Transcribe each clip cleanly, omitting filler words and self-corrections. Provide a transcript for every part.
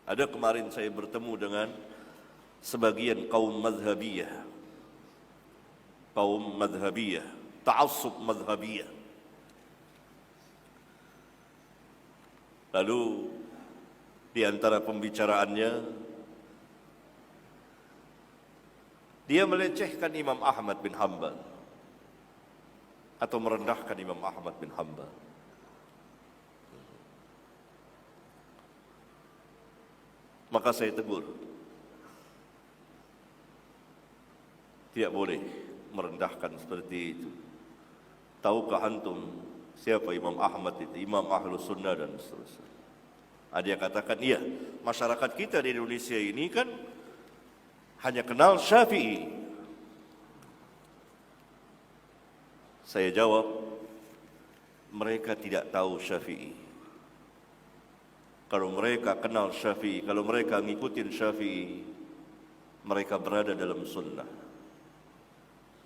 Ada kemarin saya bertemu dengan sebagian kaum madhabiyah, ta'assub madhabiyah. Lalu di antara pembicaraannya, dia melecehkan Imam Ahmad bin Hanbal atau merendahkan Imam Ahmad bin Hanbal. Maka saya tegur, tidak boleh merendahkan seperti itu. Tahukah antum siapa Imam Ahmad itu? Imam Ahlus Sunnah dan seterusnya. Dia katakan, iya, masyarakat kita di Indonesia ini kan hanya kenal Syafi'i. Saya jawab, mereka tidak tahu Syafi'i. Kalau mereka kenal Syafi'i, kalau mereka ngikutin Syafi'i, mereka berada dalam sunnah.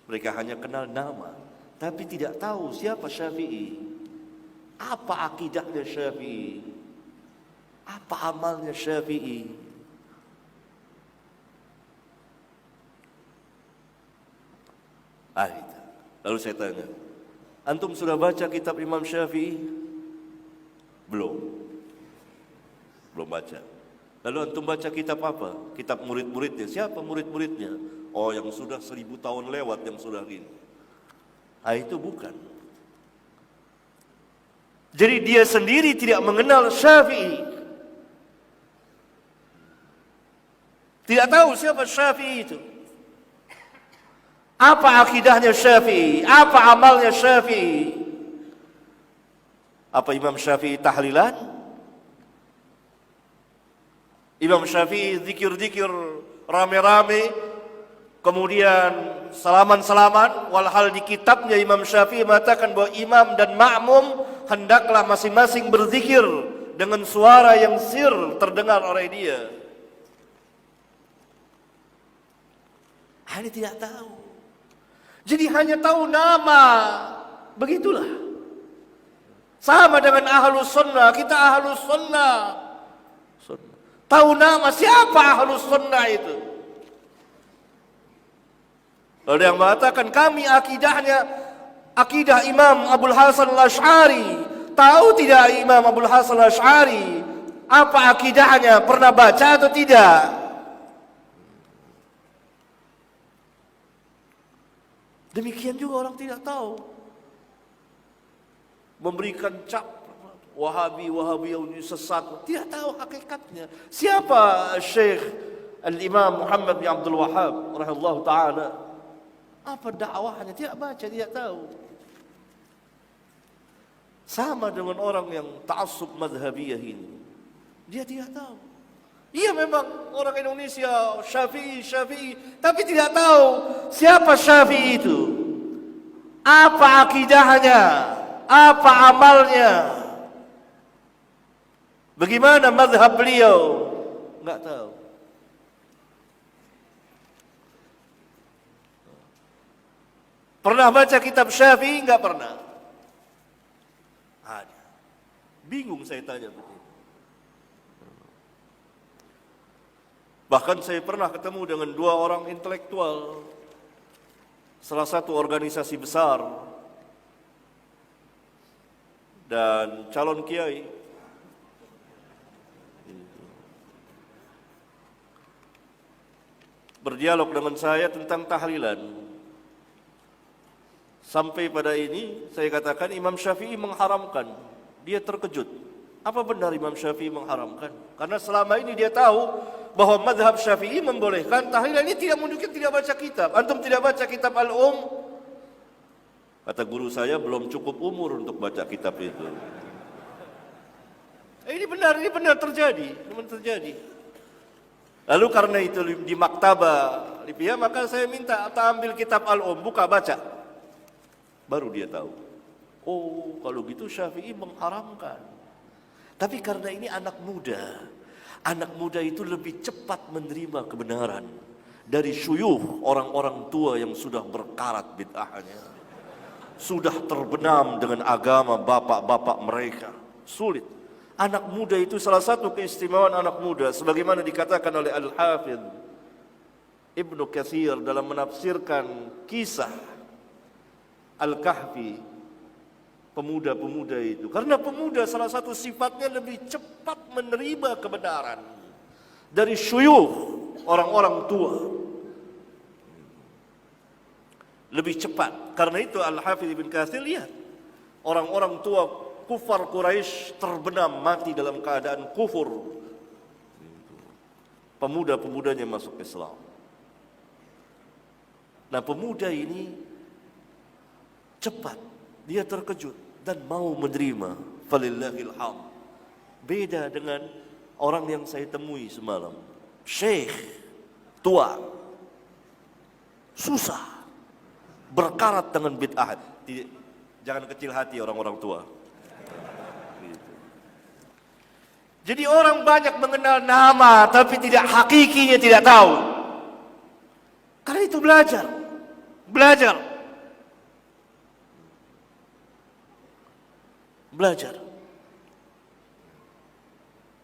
Mereka hanya kenal nama, tapi tidak tahu siapa Syafi'i, apa akidahnya Syafi'i, apa amalnya Syafi'i. Lalu saya tanya, antum sudah baca kitab Imam Syafi'i? Belum baca. Lalu antum baca kitab apa? Kitab murid-muridnya. Siapa murid-muridnya? Oh, yang sudah 1000 tahun lewat, yang sudah gini. Itu bukan. Jadi dia sendiri tidak mengenal Syafi'i. Tidak tahu siapa Syafi'i itu. Apa akidahnya Syafi'i? Apa amalnya Syafi'i? Apa Imam Syafi'i tahlilan? Imam Syafi'i zikir-zikir rame-rame, kemudian salaman-salaman. Walhal di kitabnya Imam Syafi'i mengatakan bahwa imam dan makmum hendaklah masing-masing berzikir dengan suara yang sir terdengar oleh dia. Ini tidak tahu. Jadi hanya tahu nama. Begitulah. Sama dengan Ahlus Sunnah. Kita Ahlus Sunnah. Tahu nama siapa Ahlus Sunnah itu. Ada yang mengatakan kami akidahnya akidah Imam Abul Hasan Al-Asy'ari. Tahu tidak Imam Abul Hasan Al-Asy'ari apa akidahnya? Pernah baca atau tidak? Demikian juga orang tidak tahu. Memberikan cap Wahabi yang sesat, tidak tahu hakikatnya. Siapa Syekh Al-Imam Muhammad bin Abdul Wahhab rahimahullah ta'ala? Apa dakwahnya? Tidak baca, tidak tahu. Sama dengan orang yang ta'assub madhabiyah ini. Dia tidak tahu. Iya memang orang Indonesia Syafi'i, tapi tidak tahu siapa Syafi'i itu. Apa akidahnya? Apa amalnya? Bagaimana mazhab beliau? Enggak tahu. Pernah baca kitab Syafi'i? Enggak pernah. Bingung saya tanya begitu. Bahkan saya pernah ketemu dengan 2 orang intelektual, salah satu organisasi besar dan calon kiai. Berdialog dengan saya tentang tahlilan. Sampai pada ini saya katakan Imam Syafi'i mengharamkan. Dia terkejut. Apa benar Imam Syafi'i mengharamkan? Karena selama ini dia tahu bahwa mazhab Syafi'i membolehkan tahlilan. Ini tidak mungkin tidak baca kitab. Antum tidak baca kitab Al-Um? Kata guru saya, belum cukup umur untuk baca kitab itu. Ini benar terjadi. Memang terjadi. Lalu karena itu di maktabah, maka saya minta ambil kitab Al-Um, buka baca. Baru dia tahu. Oh, kalau gitu Syafi'i mengharamkan. Tapi karena ini anak muda itu lebih cepat menerima kebenaran dari syuyukh orang-orang tua yang sudah berkarat bid'ahnya. Sudah terbenam dengan agama bapak-bapak mereka. Sulit. Anak muda itu salah satu keistimewaan anak muda, sebagaimana dikatakan oleh Al-Hafidh Ibnu Katsir dalam menafsirkan kisah Al-Kahfi, pemuda-pemuda itu. Karena pemuda salah satu sifatnya lebih cepat menerima kebenaran dari syuyukh, orang-orang tua. Lebih cepat. Karena itu Al-Hafidh Ibnu Katsir lihat, orang-orang tua kufar Quraisy terbenam mati dalam keadaan kufur. Pemuda-pemudanya masuk Islam. Nah, pemuda ini cepat, dia terkejut dan mau menerima. Falillahil hamd. Beda dengan orang yang saya temui semalam, syekh tua, susah, berkarat dengan bid'ah. Jangan kecil hati orang-orang tua. Jadi orang banyak mengenal nama tapi tidak hakikinya, tidak tahu. Karena itu belajar.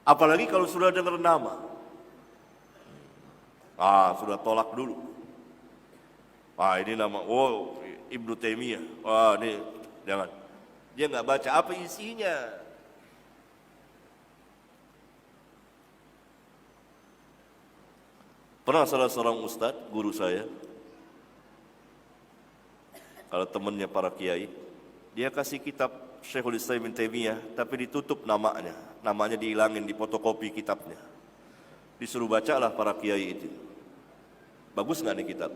Apalagi kalau sudah dengar nama, sudah tolak dulu. Ini nama, Ibnu Taimiyah. Ini jangan. Dia nggak baca apa isinya. Pernah salah seorang ustadz, guru saya, kalau temannya para kiai, dia kasih kitab Syekhul Islam Ibnu Taimiyah, tapi ditutup namanya dihilangin, difotokopi kitabnya. Disuruh bacalah para kiai itu. Bagus nggak nih kitab?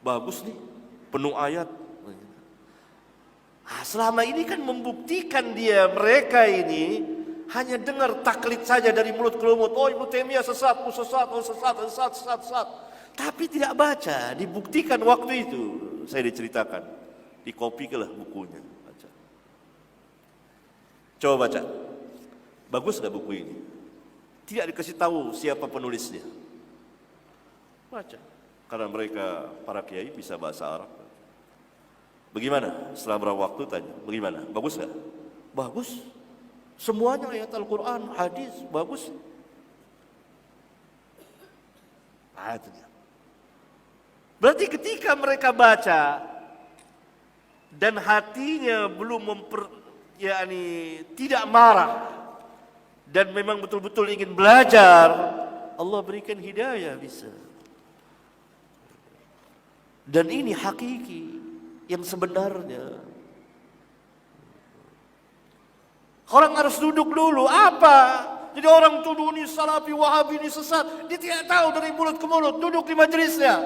Bagus nih, penuh ayat. Selama ini kan membuktikan mereka ini hanya dengar taklid saja dari mulut ke mulut. Ibnu Taimiyah sesat. Tapi tidak baca, dibuktikan waktu itu. Saya diceritakan, dikopikanlah bukunya. Baca. Coba baca, bagus gak buku ini? Tidak dikasih tahu siapa penulisnya. Baca, karena mereka para kiai bisa bahasa Arab. Bagaimana? Setelah berapa waktu tanya, bagaimana? Bagus gak? Bagus. Semuanya ayat Al-Quran, hadis, bagus. Itu dia. Berarti ketika mereka baca dan hatinya belum tidak marah dan memang betul-betul ingin belajar, Allah berikan hidayah bisa. Dan ini hakiki yang sebenarnya. Orang harus duduk dulu. Apa? Jadi orang tuduh ini Salafi, Wahabi, ini sesat. Dia tidak tahu dari mulut ke mulut. Duduk di majelisnya,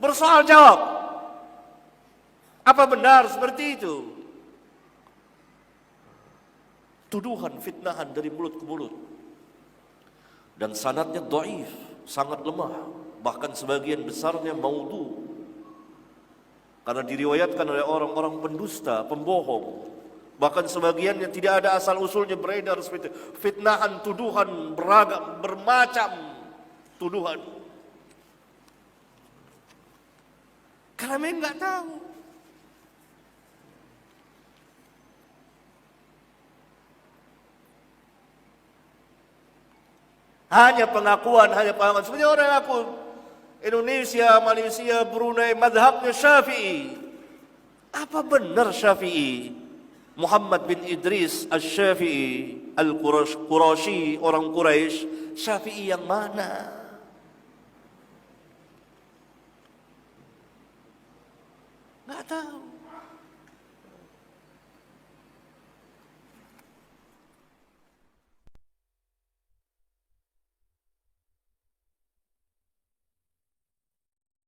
bersoal jawab. Apa benar seperti itu? Tuduhan, fitnahan dari mulut ke mulut. Dan sanadnya dhaif, sangat lemah. Bahkan sebagian besarnya maudhu. Karena diriwayatkan oleh orang-orang pendusta, pembohong. Bahkan sebagiannya tidak ada asal usulnya, beredar seperti itu. Fitnahan, tuduhan, beragam, bermacam tuduhan. Karena mereka nggak tahu. Hanya pengakuan. Sebenarnya orang aku Indonesia, Malaysia, Brunei, madhabnya Syafi'i. Apa benar Syafi'i? Muhammad bin Idris Al-Syafi'i Al-Qurashi, orang Quraisy, Syafi'i yang mana? Nggak tahu.